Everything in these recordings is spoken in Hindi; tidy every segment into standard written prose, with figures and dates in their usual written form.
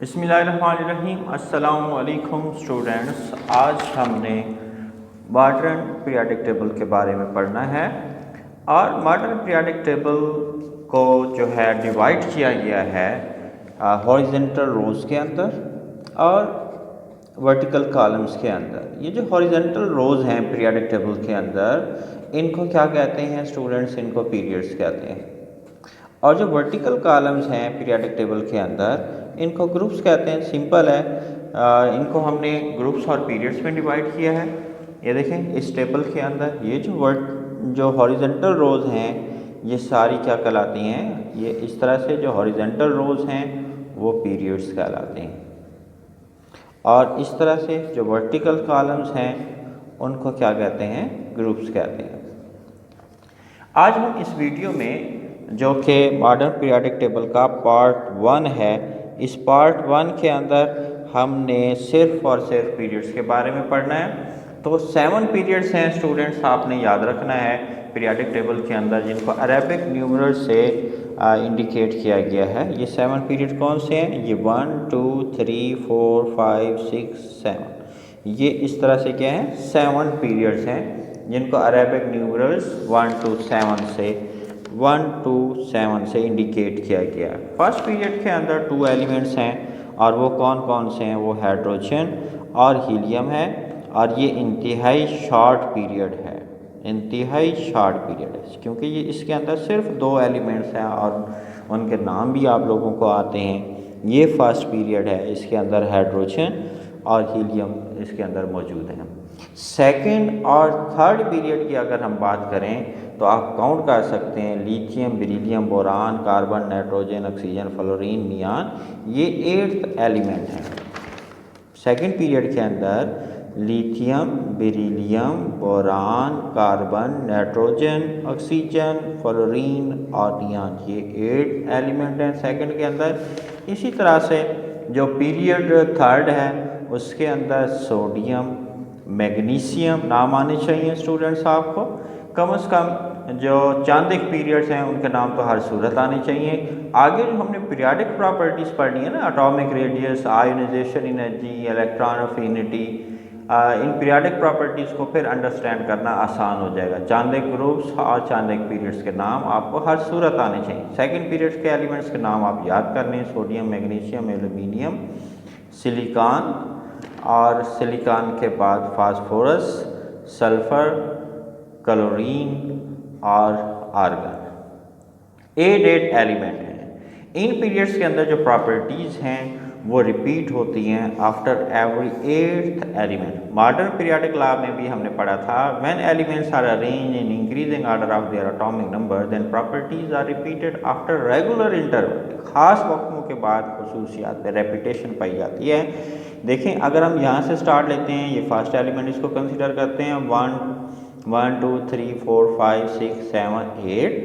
बिस्मिल्लाहिर्रहमानिर्रहीम। अस्सलाम वालेकुम स्टूडेंट्स। आज हमने मॉडर्न पीरियोडिक टेबल के बारे में पढ़ना है और मॉडर्न पीरियोडिक टेबल को जो है डिवाइड किया गया है हॉरिजेंटल रोज़ के अंदर और वर्टिकल कॉलम्स के अंदर। ये जो हॉरिजेंटल रोज़ हैं पीरियोडिक टेबल के अंदर, इनको क्या कहते हैं स्टूडेंट्स? इनको पीरियड्स कहते हैं। और जो वर्टिकल कॉलम्स हैं पीरियोडिक टेबल के अंदर, इनको ग्रुप्स कहते हैं। सिंपल है, इनको हमने ग्रुप्स और पीरियड्स में डिवाइड किया है। ये देखें इस टेबल के अंदर ये जो हॉरिजेंटल रोज़ हैं ये सारी क्या कहलाती हैं? ये इस तरह से जो हॉरिजेंटल रोज़ हैं वो पीरियड्स कहलाते हैं और इस तरह से जो वर्टिकल कॉलम्स हैं उनको क्या कहते हैं? ग्रुप्स कहते हैं। आज हम इस वीडियो में जो कि मॉडर्न पीरियोडिक टेबल का पार्ट 1 है, इस पार्ट 1 के अंदर हमने सिर्फ और सिर्फ पीरियड्स के बारे में पढ़ना है। तो 7 पीरियड्स हैं स्टूडेंट्स, आपने याद रखना है पीरियोडिक टेबल के अंदर, जिनको अरेबिक न्यूमरल से इंडिकेट किया गया है। ये 7 पीरियड कौन से हैं? ये 1 2 3 4 5 6 7, ये इस तरह से क्या हैं? 7 पीरियड्स हैं जिनको अरेबिक न्यूमरल्स 1 to 7 से इंडिकेट किया गया है। फर्स्ट पीरियड के अंदर 2 एलिमेंट्स हैं और वो कौन कौन से हैं? वो हाइड्रोजन और हीलियम है और ये इंतहाई शॉर्ट पीरियड है, इंतहाई शॉर्ट पीरियड है क्योंकि ये इसके अंदर सिर्फ 2 एलिमेंट्स हैं और उनके नाम भी आप लोगों को आते हैं। ये फर्स्ट पीरियड है, इसके अंदर हाइड्रोजन और हीलियम इसके अंदर मौजूद हैं। सेकंड और थर्ड पीरियड की अगर हम बात करें तो आप काउंट कर सकते हैं, lithium, beryllium, boron, carbon, nitrogen, oxygen, fluorine, neon, ये 8th एलिमेंट हैं। सेकंड पीरियड के अंदर lithium, beryllium, boron, carbon, nitrogen, oxygen, fluorine और नियान, ये 8 एलिमेंट हैं सेकंड के अंदर। इसी तरह से जो पीरियड थर्ड है उसके अंदर सोडियम, मैग्नीशियम, नाम आने चाहिए स्टूडेंट्स आपको। कम से कम जो चांदिक पीरियड्स हैं उनके नाम तो हर सूरत आने चाहिए। आगे जो हमने पीरियोडिक प्रॉपर्टीज़ पढ़नी है ना, atomic radius, ionisation energy, electron affinity, इन पीरियोडिक प्रॉपर्टीज़ को फिर अंडरस्टैंड करना आसान हो जाएगा। चांदिक ग्रुप्स और चांदिक पीरियड्स के नाम आपको हर सूरत आने चाहिए। सेकंड पीरियड्स के एलिमेंट्स के नाम आप याद कर लें, सोडियम, मैग्नीशियम, एल्यूमिनियम, सिलिकॉन और सिलिकॉन के बाद फास्फोरस, सल्फ़र, क्लोरीन और आर्गन। 8 एलिमेंट हैं। इन पीरियड्स के अंदर जो प्रॉपर्टीज़ हैं वो रिपीट होती हैं after every 8th element. Modern periodic law में भी हमने पढ़ा था, when elements are arranged in increasing order of their atomic number then properties are repeated after regular interval. खास वक्तों के बाद खसूसियात में रेपिटेशन पाई जाती है। देखें, अगर हम यहाँ से स्टार्ट लेते हैं, ये फर्स्ट एलिमेंट इसको कंसिडर करते हैं 1 2 3 4 5 6 7 8,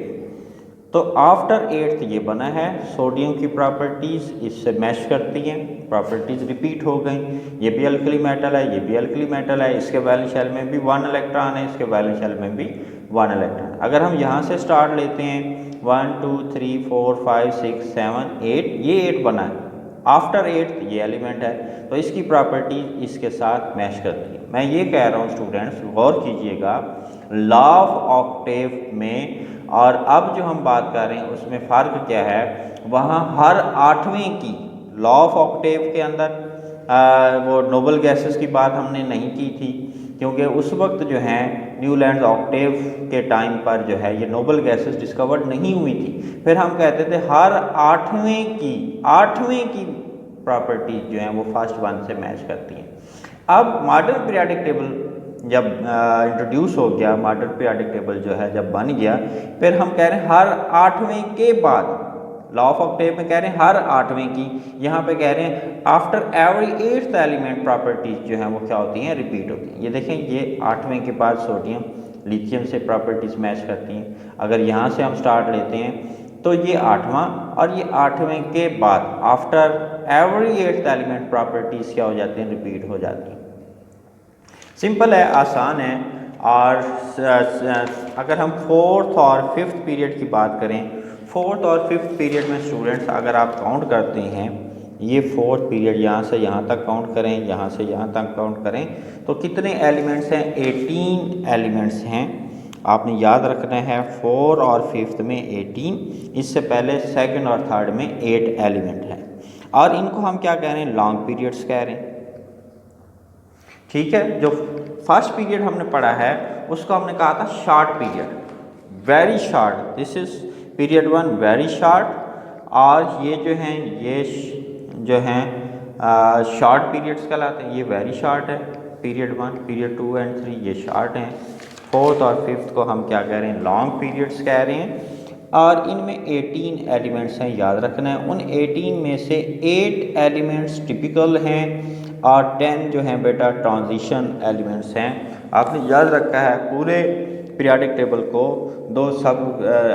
तो आफ्टर 8th ये बना है। सोडियम की प्रॉपर्टीज़ इससे मैच करती हैं, प्रॉपर्टीज़ रिपीट हो गई। ये भी अल्कली मेटल है, ये भी अल्कली मेटल है, इसके वैलेंस शेल में भी 1 इलेक्ट्रॉन है, इसके वैलेंस शेल में भी 1 इलेक्ट्रॉन। अगर हम यहाँ से स्टार्ट लेते हैं 1 2 3 4 5 6 7 8, ये 8 बना है। आफ्टर 8th ये एलिमेंट है तो इसकी प्रॉपर्टी इसके साथ मैच करती है। मैं ये कह रहा हूँ स्टूडेंट्स, गौर कीजिएगा, लॉ ऑफ ऑक्टेव में और अब जो हम बात कर रहे हैं उसमें फ़र्क क्या है? वहाँ हर 8वें की लॉ ऑफ ऑक्टेव के अंदर वो नोबल गैसेस की बात हमने नहीं की थी क्योंकि उस वक्त जो है न्यूलैंड्स ऑक्टेव के टाइम पर जो है ये नोबल गैसेस डिस्कवर्ड नहीं हुई थी। फिर हम कहते थे हर 8वें की प्रॉपर्टीज जो हैं वो फर्स्ट 1 से मैच करती हैं। अब मॉडर्न पीरियोडिक टेबल जब इंट्रोड्यूस हो गया, मॉडर्न पीरियोडिक टेबल जो है जब बन गया, फिर हम कह रहे हैं हर 8वें के बाद, लॉ ऑफ ऑक्टेव में कह रहे हैं हर 8वें की, यहाँ पे कह रहे हैं after every 8th element properties जो हैं वो क्या होती हैं? रिपीट होती हैं। ये देखें, ये 8वें के बाद सोडियम, लिथियम से प्रॉपर्टीज मैच करती हैं। अगर यहाँ से हम स्टार्ट लेते हैं तो ये 8वां और ये 8वें के बाद after every 8th element properties क्या हो जाती हैं? रिपीट हो जाती हैं। सिंपल है, आसान है। और अगर हम 4th और 5th पीरियड की बात करें, 4th और 5th पीरियड में स्टूडेंट्स अगर आप काउंट करते हैं ये फोर्थ पीरियड, यहाँ से यहाँ तक काउंट करें, यहाँ से यहाँ तक काउंट करें तो कितने एलिमेंट्स हैं? 18 एलिमेंट्स हैं। आपने याद रखना है 4 और 5th में 18, इससे पहले सेकंड और थर्ड में 8 एलिमेंट हैं और इनको हम क्या कह रहे हैं? लॉन्ग पीरियड्स कह रहे हैं। ठीक है, जो फर्स्ट पीरियड हमने पढ़ा है उसको हमने कहा था short period, very short. This is period 1 very short, और ये जो हैं ये जो हैं शॉर्ट पीरियड्स कहलाते हैं। ये वेरी शॉर्ट है पीरियड 1, पीरियड 2 एंड 3 ये शॉर्ट हैं। फोर्थ और फिफ्थ को हम क्या कह रहे हैं? लॉन्ग पीरियड्स कह रहे हैं। और इनमें 18 एलिमेंट्स हैं, याद रखना है। उन 18 में से 8 एलिमेंट्स टिपिकल हैं और 10 जो हैं बेटा ट्रांजिशन एलिमेंट्स हैं। आपने याद रखा है पूरे पीरियोडिक टेबल को दो सब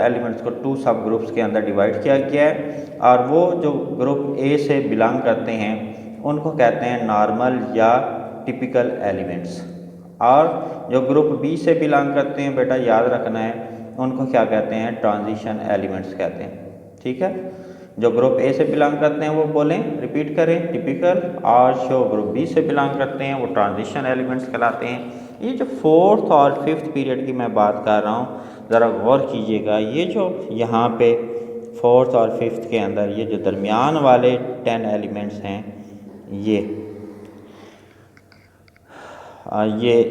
एलिमेंट्स को 2 सब ग्रुप्स के अंदर डिवाइड किया गया है, और वो जो ग्रुप ए से बिलोंग करते हैं उनको कहते हैं नॉर्मल या टिपिकल एलिमेंट्स, और जो ग्रुप बी से बिलोंग करते हैं बेटा याद रखना है उनको क्या कहते हैं? ट्रांजिशन एलिमेंट्स कहते हैं। ठीक है, जो ग्रुप ए से बिलोंग करते हैं वो बोलें, रिपीट करें, टिपिकल, और जो ग्रुप बी से बिलोंग करते हैं वो ट्रांजिशन एलिमेंट्स कहलाते हैं। ये जो फोर्थ और फिफ्थ पीरियड की मैं बात कर रहा हूँ, ज़रा गौर कीजिएगा। ये जो यहाँ पे फोर्थ और फिफ्थ के अंदर ये जो दरमियान वाले 10 एलिमेंट्स हैं, ये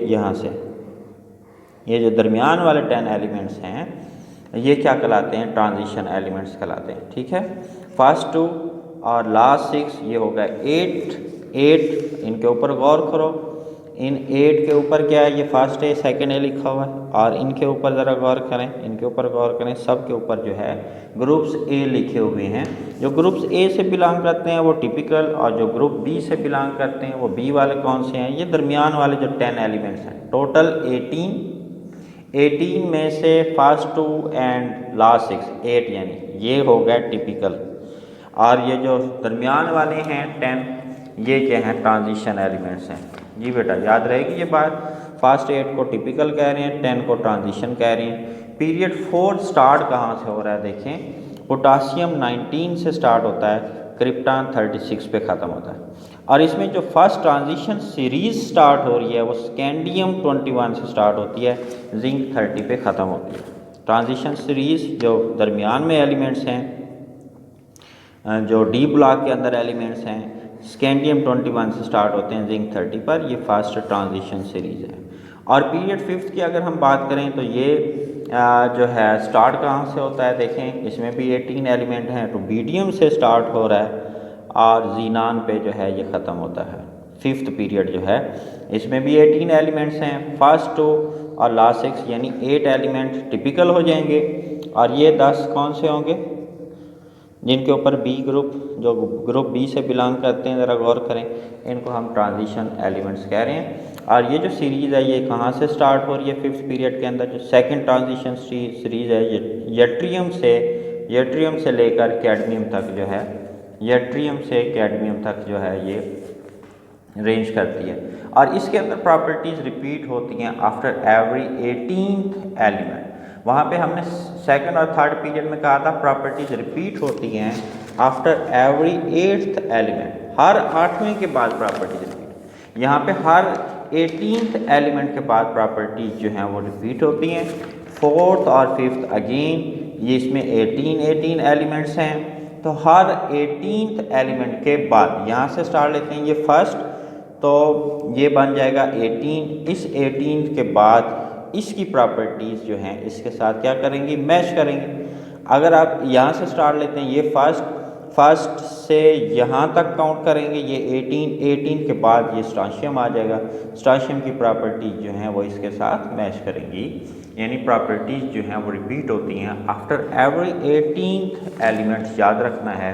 यहाँ से ये जो दरमियान वाले 10 एलिमेंट्स हैं ये क्या कहलाते हैं? ट्रांजिशन एलिमेंट्स कहलाते हैं। ठीक है, फर्स्ट 2 और लास्ट 6 ये हो गए 8। इनके ऊपर गौर करो, इन 8 के ऊपर क्या है? ये फर्स्ट ए सेकंड ए लिखा हुआ है, और इनके ऊपर ज़रा गौर करें, इनके ऊपर गौर करें, सब के ऊपर जो है ग्रुप्स ए लिखे हुए हैं। जो ग्रुप्स ए से बिलोंग करते हैं वो टिपिकल, और जो ग्रुप बी से बिलोंग करते हैं वो बी वाले कौन से हैं? ये दरमियान वाले जो 10 एलिमेंट्स हैं। टोटल 18 में से फर्स्ट 2 एंड लास्ट 6 8 यानी ये हो गए टिपिकल, और ये जो दरमियान वाले हैं 10 ये क्या हैं? ट्रांजिशन एलिमेंट्स हैं। जी बेटा याद रहेगी ये बात। फर्स्ट 8 को टिपिकल कह रहे हैं, 10 को ट्रांजिशन कह रहे हैं। पीरियड 4 स्टार्ट कहाँ से हो रहा है? देखें, पोटासियम 19 से स्टार्ट होता है, क्रिप्टॉन 36 पे ख़त्म होता है, और इसमें जो फर्स्ट ट्रांजिशन सीरीज़ स्टार्ट हो रही है वो स्कैंडियम 21 से स्टार्ट होती है, जिंक 30 पे ख़त्म होती है। ट्रांजिशन सीरीज़ जो दरमियान में एलिमेंट्स हैं, जो डी ब्लॉक के अंदर एलिमेंट्स हैं, स्कैंडियम 21 से स्टार्ट होते हैं, जिंक 30 पर। ये फास्ट ट्रांजिशन सीरीज़ है। और पीरियड फिफ्थ की अगर हम बात करें तो ये जो है स्टार्ट कहाँ से होता है? देखें, इसमें भी 18 एलिमेंट हैं, रुबीडियम से स्टार्ट हो रहा है और जीनान पे जो है ये ख़त्म होता है। फिफ्थ पीरियड जो है इसमें भी 18 एलिमेंट्स हैं। फर्स्ट 2 और लास्ट 6 यानी 8 एलिमेंट टिपिकल हो जाएंगे, और ये 10 कौन से होंगे? जिनके ऊपर बी ग्रुप, जो ग्रुप बी से बिलोंग करते हैं, ज़रा गौर करें, इनको हम ट्रांजिशन एलिमेंट्स कह रहे हैं। और ये जो सीरीज़ है ये कहाँ से स्टार्ट हो रही है? फिफ्थ पीरियड के अंदर जो सेकंड ट्रांजिशन सीरीज़ है ये यट्रियम से लेकर कैडमियम तक जो है, यट्रियम से कैडमियम तक जो है ये रेंज करती है। और इसके अंदर प्रॉपर्टीज़ रिपीट होती हैं आफ्टर एवरी 18th एलिमेंट। वहाँ पे हमने सेकंड और थर्ड पीरियड में कहा था प्रॉपर्टीज़ रिपीट होती हैं आफ्टर एवरी 8th एलिमेंट। हर 8वें के बाद प्रॉपर्टीज़ रिपीट, यहाँ पे हर 18th एलिमेंट के बाद प्रॉपर्टीज़ जो हैं वो रिपीट होती हैं। फोर्थ और फिफ्थ अगेन ये इसमें 18 एलिमेंट्स हैं, तो हर 18th एलिमेंट के बाद यहाँ से स्टार्ट लेते हैं, ये फर्स्ट, तो ये बन जाएगा 18। इस 18 के बाद इसकी प्रॉपर्टीज़ जो हैं इसके साथ क्या करेंगी? मैच करेंगे। अगर आप यहाँ से स्टार्ट लेते हैं, ये फर्स्ट से यहाँ तक काउंट करेंगे, ये 18 के बाद ये स्ट्रांशियम आ जाएगा। स्ट्रांशियम की प्रॉपर्टीज़ जो हैं वो इसके साथ मैच करेंगी, यानी प्रॉपर्टीज़ जो हैं वो रिपीट होती हैं आफ्टर एवरी 18th एलिमेंट्स। याद रखना है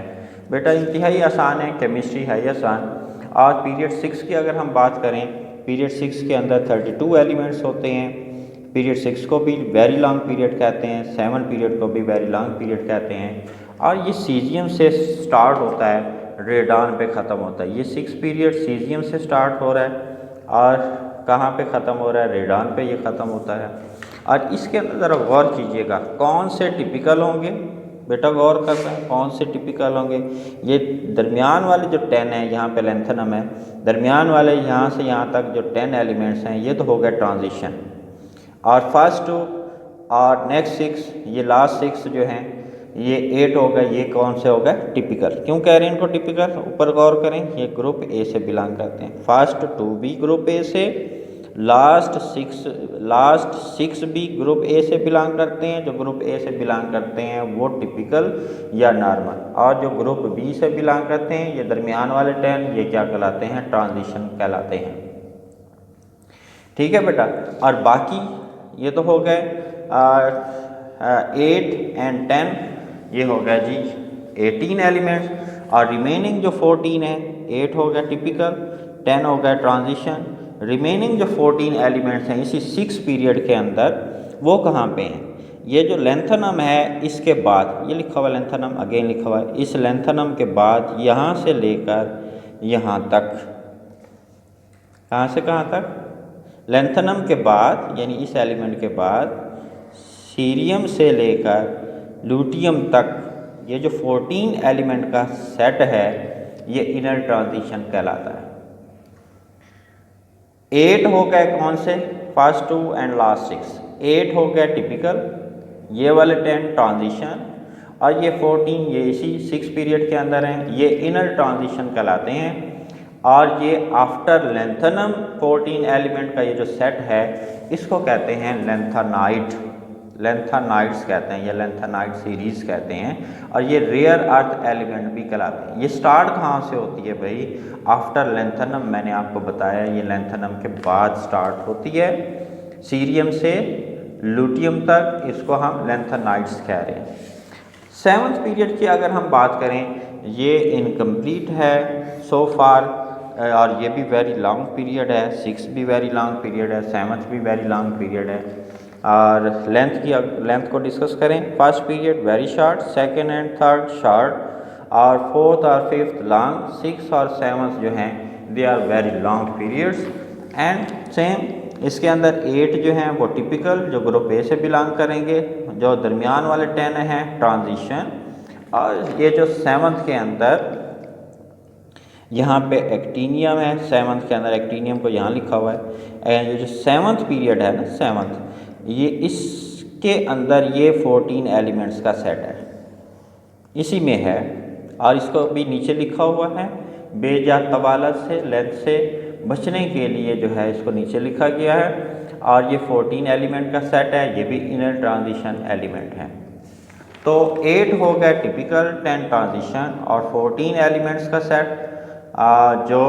बेटा, इंतहाई आसान है, केमिस्ट्री है ही आसान। और पीरियड 6 की अगर हम बात करें, पीरियड 6 के अंदर 32 एलिमेंट्स होते हैं। पीरियड 6 को भी वेरी लॉन्ग पीरियड कहते हैं, 7 पीरियड को भी वेरी लॉन्ग पीरियड कहते हैं। और ये सीजियम से स्टार्ट होता है, रेडान पे ख़त्म होता है। ये 6 पीरियड सीजियम से स्टार्ट हो रहा है और कहाँ पे ख़त्म हो रहा है? रेडान पे ये ख़त्म होता है। और इसके अंदर ज़रा गौर कीजिएगा, कौन से टिपिकल होंगे बेटा गौर कर रहे हैं कौन से टिपिकल होंगे। ये दरमियान वाले जो 10 है, यहाँ पे लेंथनम है, दरमियान वाले यहाँ से यहाँ तक जो 10 एलिमेंट्स हैं ये तो हो गया ट्रांजिशन। और फर्स्ट 2 और नेक्स्ट 6, ये लास्ट 6 जो हैं ये 8 हो गए, ये कौन से हो गए टिपिकल। क्यों कह रहे हैं इनको टिपिकल, ऊपर गौर करें, ये ग्रुप ए से बिलोंग करते हैं। फर्स्ट 2 भी ग्रुप ए से, लास्ट 6 भी ग्रुप ए से बिलोंग करते हैं। जो ग्रुप ए से बिलोंग करते हैं वो टिपिकल या नॉर्मल, और जो ग्रुप बी से बिलोंग करते हैं ये दरमियान वाले 10 ये क्या कहलाते हैं, ट्रांजिशन कहलाते हैं। ठीक है बेटा, और बाकी ये तो हो गए 8 एंड 10, ये हो गया जी 18 एलिमेंट्स, और रिमेनिंग जो 14 है, 8 हो गया टिपिकल, 10 हो गया ट्रांजिशन, रिमेनिंग जो 14 एलिमेंट्स हैं इसी 6 पीरियड के अंदर वो कहाँ पे हैं। ये जो लेंथनम है इसके बाद, ये लिखा हुआ लेंथनम, अगेन लिखा हुआ है, इस लेंथनम के बाद यहाँ से लेकर यहाँ तक, कहाँ से कहाँ तक, लेंथनम के बाद यानी इस एलिमेंट के बाद सीरियम से लेकर लूटियम तक ये जो 14 एलिमेंट का सेट है ये इनर ट्रांजिशन कहलाता है। 8 हो गए कौन से, फर्स्ट 2 एंड लास्ट 6, 8 हो गए टिपिकल, ये वाले 10 ट्रांजिशन, और ये 14 ये इसी 6 पीरियड के अंदर हैं, ये इनर ट्रांजिशन कहलाते हैं। और ये आफ्टर लेंथनम 14 एलिमेंट का ये जो सेट है इसको कहते हैं लेंथेनाइट, लेंथेनाइट्स कहते हैं, या लेंथेनाइट सीरीज़ कहते हैं। और ये रेयर अर्थ एलिमेंट भी कहलाते हैं। ये स्टार्ट कहाँ से होती है भाई, आफ्टर लेंथनम, मैंने आपको बताया ये लेंथनम के बाद स्टार्ट होती है, सीरियम से लूटियम तक, इसको हम लेंथेनाइट्स कह रहे हैं। 7th पीरियड की अगर हम बात करें, ये इनकम्प्लीट है सो फार, और ये भी वेरी लॉन्ग पीरियड है, 6 भी वेरी लॉन्ग पीरियड है, 7th भी वेरी लॉन्ग पीरियड है। और लेंथ को डिस्कस करें, first period very short, second and third short, और 4th और 5th लॉन्ग, 6th और 7th जो हैं they are very long periods. And same इसके अंदर 8 जो हैं वो टिपिकल, जो ग्रुप ए से बिलोंग करेंगे, जो दरमियान वाले 10 हैं ट्रांजिशन, और ये जो 7th के अंदर यहाँ पे एक्टीनियम है, 7th के अंदर एक्टीनियम को यहाँ लिखा हुआ है। ये जो 7th पीरियड है ना, 7th, ये इसके अंदर ये 14 एलिमेंट्स का सेट है, इसी में है, और इसको भी नीचे लिखा हुआ है, बेजा तवालत से, लेंथ से बचने के लिए जो है इसको नीचे लिखा गया है। और ये 14 एलिमेंट का सेट है, ये भी इनर ट्रांजिशन एलिमेंट है। तो 8 हो गया टिपिकल, 10 ट्रांजिशन, और 14 एलिमेंट्स का सेट जो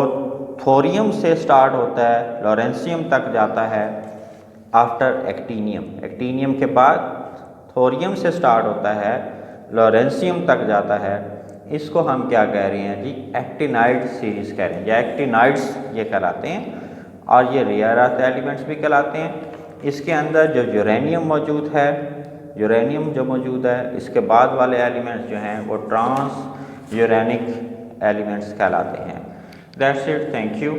थोरियम से स्टार्ट होता है, लॉरेंशियम तक जाता है आफ्टर एक्टीनियम, एक्टीनियम के बाद थोरियम से स्टार्ट होता है, लॉरेंशियम तक जाता है, इसको हम क्या कह रहे हैं जी, एक्टिनाइड सीरीज़ कह रहे हैं, या एक्टिनाइड्स ये कहलाते हैं। और ये रेयर अर्थ एलिमेंट्स भी कहलाते हैं। इसके अंदर जो यूरेनियम मौजूद है, यूरेनियम जो मौजूद है, इसके बाद वाले एलिमेंट्स जो हैं वो ट्रांस यूरेनिक एलिमेंट्स कहलाते हैं। That's it, thank you.